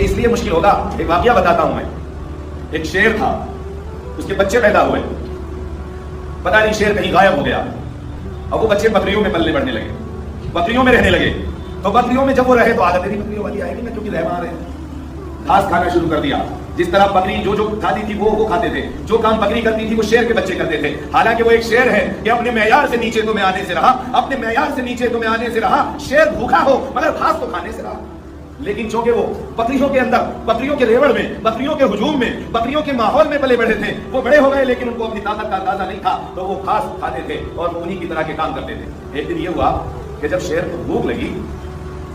اس لیے مشکل ہوگا. ایک واقعہ بتاتا ہوں میں. ایک شیر تھا, اس کے بچے پیدا ہوئے, پتہ نہیں شیر کہیں غائب ہو گیا. اب وہ بچے بکریوں میں پلنے بڑھنے لگے, بکریوں میں رہنے لگے. تو بکریوں میں جب وہ رہے تو عادت نہیں بکریوں والی آئے گی نا, کیونکہ رہوار ہے, گھاس کھانا شروع کر دیا. جس طرح بکری جو کھاتی تھی وہ کھاتے تھے, جو کام بکری کرتی تھی وہ شیر کے بچے کرتے تھے. حالانکہ وہ ایک شیر ہے کہ اپنے معیار سے نیچے تو میں آنے سے رہا, اپنے معیار سے نیچے تو میں آنے سے رہا. شیر بھوکا ہو مگر گھاس تو کھانے سے رہا. لیکن چونکہ وہ بکریوں کے اندر, بکریوں کے ریوڑ میں, بکریوں کے ہجوم میں, بکریوں کے ماحول میں پلے بڑھے تھے, وہ بڑے ہو گئے لیکن ان کو اپنی طاقت کا اندازہ نہیں تھا, تو وہ گھاس کھاتے تھے اور انہی کی طرح کے کام کرتے تھے. ایک دن یہ ہوا کہ جب شیر کو بھوک لگی,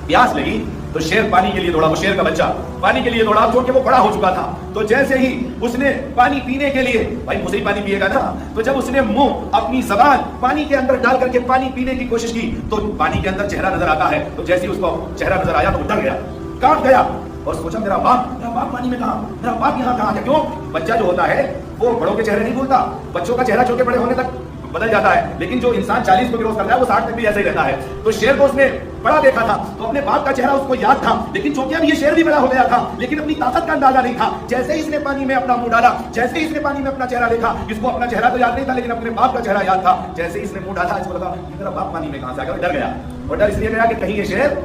پیاس لگی, تو شیر پانی کے لیے دوڑا. وہ شیر کا بچہ پانی کے لیے دوڑا, کیونکہ وہ بڑا ہو چکا تھا. تو جیسے ہی اس نے پانی پینے کے لیے, بھائی منہ سے ہی پانی پیے گا نا, تو جب اس نے منہ اپنی زبان پانی کے اندر ڈال کر کے پانی پینے کی کوشش کی تو پانی کے اندر چہرہ نظر آتا ہے. تو جیسے ہی اس کو چہرہ نظر آیا تو وہ ڈر گیا, کانپ گیا اور سوچا میرا باپ پانی میں کہاں, میرا باپ یہاں کہاں ہے. کیوں؟ بچہ جو ہوتا ہے وہ بڑوں کے چہرے نہیں بھولتا, بچوں کا چہرہ چھوٹے بڑے ہونے تک بدل جاتا ہے, لیکن جو انسان 40 کو کراس کرتا ہے وہ 60 تک بھی ایسا ہی رہتا ہے. تو شیر کو اس نے بڑا دیکھا تھا تو اپنے باپ کا چہرہ اس کو یاد تھا, لیکن چونکہ اب یہ شیر بھی بڑا ہو گیا تھا لیکن اپنی طاقت کا اندازہ نہیں تھا. جیسے ہی اس نے پانی میں اپنا منہ ڈالا, جیسے ہی اس نے پانی میں اپنا چہرہ دیکھا, اس کو اپنا چہرہ تو یاد نہیں تھا لیکن اپنے باپ کا چہرہ یاد تھا. جیسے ہی اس نے منہ ڈالا اس کو لگا کہ میرا باپ پانی میں کہاں سے آ گیا, ڈر گیا. اور ڈر اس لیے گیا کہ کہیں یہ شیر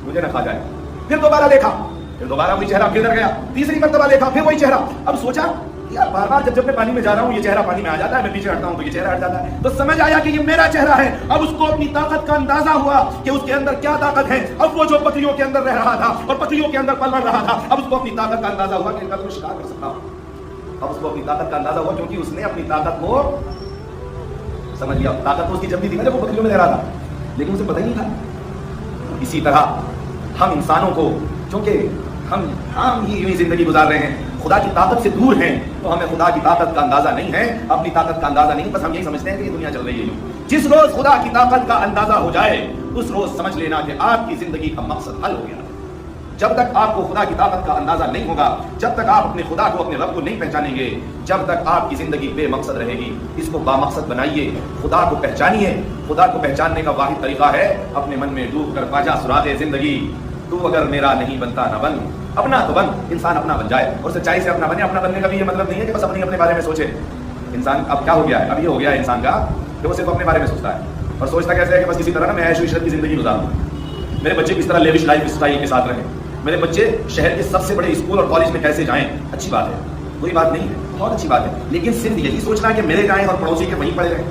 مجھے نہ کھا جائے. پھر دوبارہ دیکھا, پھر دوبارہ وہی چہرہ, پھر ڈر گیا. تیسری مرتبہ دیکھا, پھر وہی چہرہ. اب سوچا یار بار بار جب میں پانی میں جا رہا ہوں یہ چہرہ پانی میں آ جاتا ہے, میں پیچھے ہٹتا ہوں تو یہ چہرہ ہٹ جاتا ہے. تو سمجھ آیا کہ یہ میرا چہرہ ہے. اب اس کو اپنی طاقت کا اندازہ ہوا کہ اس کے اندر کیا طاقت ہے. اب وہ جو بکریوں کے اندر رہ رہا تھا اور بکریوں کے اندر پل بڑھ رہا تھا, اب اس کو اپنی طاقت کا اندازہ ہوا کہ ان کا تو شکار کر سکتا ہوں. اب اس کو اپنی طاقت کا اندازہ ہوا کیونکہ اس نے اپنی طاقت کو سمجھ لیا. طاقت تو اس کی جب بھی تھی نا جب وہ بکریوں میں رہ رہا تھا, لیکن اسے پتہ ہی نہیں تھا. اسی طرح ہم انسانوں کو, چونکہ ہم ہی یوں زندگی گزار رہے ہیں, خدا کی طاقت سے دور ہیں, تو ہمیں خدا کی طاقت کا اندازہ نہیں ہے, اپنی طاقت کا اندازہ نہیں. بس ہم یہی سمجھتے ہیں کہ یہ دنیا چل رہی ہے یوں. جس روز خدا کی طاقت کا اندازہ ہو جائے اس روز سمجھ لینا کہ آپ کی زندگی کا مقصد حل ہو گیا. جب تک آپ کو خدا کی طاقت کا اندازہ نہیں ہوگا, جب تک آپ اپنے خدا کو, اپنے رب کو نہیں پہچانیں گے, جب تک آپ کی زندگی بے مقصد رہے گی. اس کو بامقصد بنائیے, خدا کو پہچانیے. خدا کو پہچاننے کا واحد طریقہ ہے اپنے من میں ڈوب کر پاجا سراغ زندگی. تو اگر میرا نہیں بنتا نہ بن, اپنا تو بن. انسان اپنا بن جائے اور سچائی سے اپنا بنے. اپنا بننے کا بھی یہ مطلب نہیں ہے کہ بس اپنے بارے میں سوچے. انسان اب کیا ہو گیا ہے, اب یہ ہو گیا ہے انسان کا کہ وہ صرف اپنے بارے میں سوچتا ہے. اور سوچتا کیسے ہے کہ بس کسی طرح نا میں عیش و عشرت کی زندگی گزاروں, میرے بچے کس طرح لیوش لائف اسٹائل کے ساتھ رہیں, میرے بچے شہر کے سب سے بڑے اسکول اور کالج میں کیسے جائیں. اچھی بات ہے, کوئی بات نہیں ہے, بہت اچھی بات ہے, لیکن صرف یہی سوچنا کہ میرے جائیں اور پڑوسی کے وہیں پڑے رہیں.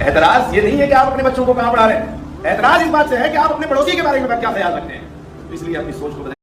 اعتراض یہ نہیں ہے کہ آپ اپنے بچوں کو کہاں پڑھا رہے ہیں, اعتراض اس بات سے ہے کہ آپ اپنے پڑوسی کے بارے میں کیا خیال رکھتے ہیں. اس لیے اپنی سوچ کو